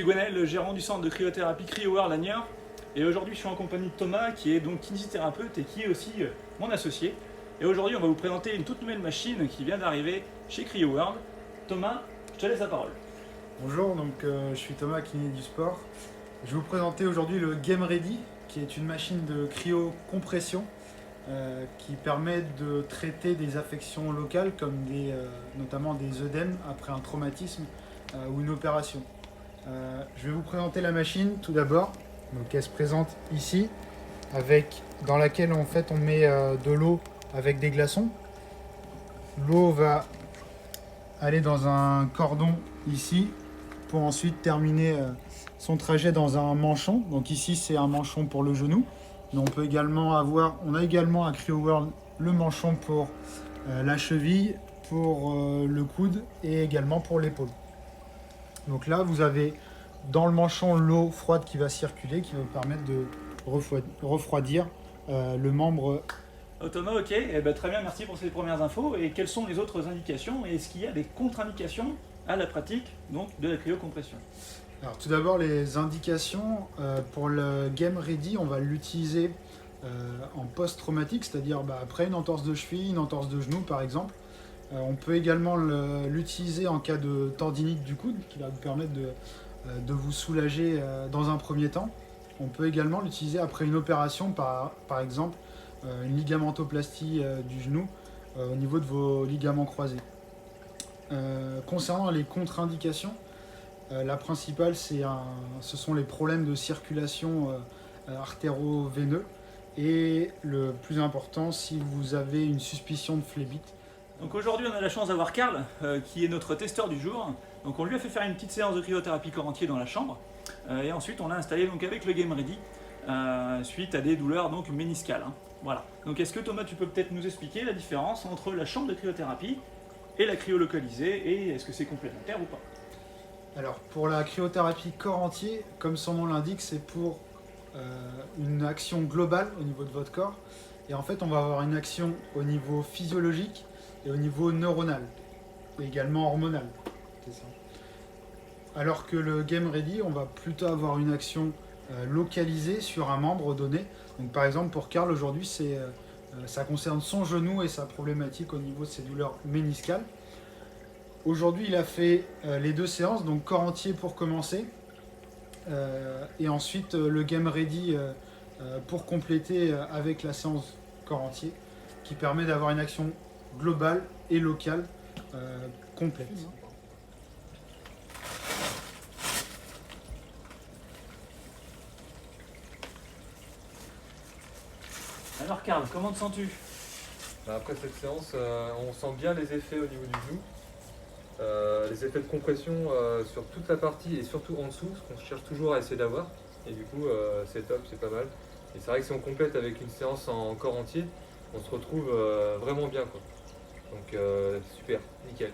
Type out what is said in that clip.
suis Gwenaël, le gérant du centre de cryothérapie CryoWorld à Niort. Et aujourd'hui, je suis en compagnie de Thomas, qui est donc kinésithérapeute et qui est aussi mon associé. Et aujourd'hui, on va vous présenter une toute nouvelle machine qui vient d'arriver chez CryoWorld. Thomas, je te laisse la parole. Bonjour, je suis Thomas, kiné du sport. Je vais vous présenter aujourd'hui le Game Ready, qui est une machine de cryocompression qui permet de traiter des affections locales comme notamment des œdèmes après un traumatisme ou une opération. Je vais vous présenter la machine tout d'abord. Donc elle se présente ici, dans laquelle en fait on met de l'eau avec des glaçons. L'eau va aller dans un cordon ici pour ensuite terminer son trajet dans un manchon. Donc ici c'est un manchon pour le genou. Mais on a également à CryoWorld le manchon pour la cheville, pour le coude et également pour l'épaule. Donc là vous avez dans le manchon l'eau froide qui va circuler, qui va vous permettre de refroidir le membre. Oh, Thomas, ok, eh ben, très bien, merci pour ces premières infos. Et quelles sont les autres indications et est-ce qu'il y a des contre-indications à la pratique donc, de la cryocompression? Alors tout d'abord les indications pour le Game Ready, on va l'utiliser en post-traumatique, c'est-à-dire après une entorse de cheville, une entorse de genou par exemple. On peut également l'utiliser en cas de tendinite du coude, qui va vous permettre de vous soulager dans un premier temps. On peut également l'utiliser après une opération, par exemple une ligamentoplastie du genou au niveau de vos ligaments croisés. Concernant les contre-indications, la principale, ce sont les problèmes de circulation artéro-veineux et le plus important, si vous avez une suspicion de phlébite. Donc aujourd'hui, on a la chance d'avoir Karl, qui est notre testeur du jour. Donc on lui a fait faire une petite séance de cryothérapie corps entier dans la chambre. Et ensuite, on l'a installé donc, avec le Game Ready, suite à des douleurs donc, méniscales. Hein. Voilà. Donc est-ce que Thomas, tu peux peut-être nous expliquer la différence entre la chambre de cryothérapie et la cryo localisée, et est-ce que c'est complémentaire ou pas? Alors pour la cryothérapie corps entier, comme son nom l'indique, c'est pour une action globale au niveau de votre corps. Et en fait, on va avoir une action au niveau physiologique et au niveau neuronal, et également hormonal. C'est ça. Alors que le Game Ready, on va plutôt avoir une action localisée sur un membre donné. Donc par exemple pour Karl aujourd'hui, ça concerne son genou et sa problématique au niveau de ses douleurs méniscales. Aujourd'hui il a fait les deux séances, donc corps entier pour commencer, et ensuite le Game Ready pour compléter avec la séance corps entier, qui permet d'avoir une action globale et locale complète. Alors Karl, comment te sens-tu? Après cette séance, on sent bien les effets au niveau du genou, les effets de compression sur toute la partie et surtout en dessous, ce qu'on cherche toujours à essayer d'avoir. Et du coup, c'est top, c'est pas mal. Et c'est vrai que si on complète avec une séance en corps entier, on se retrouve vraiment bien, quoi. Donc super, nickel.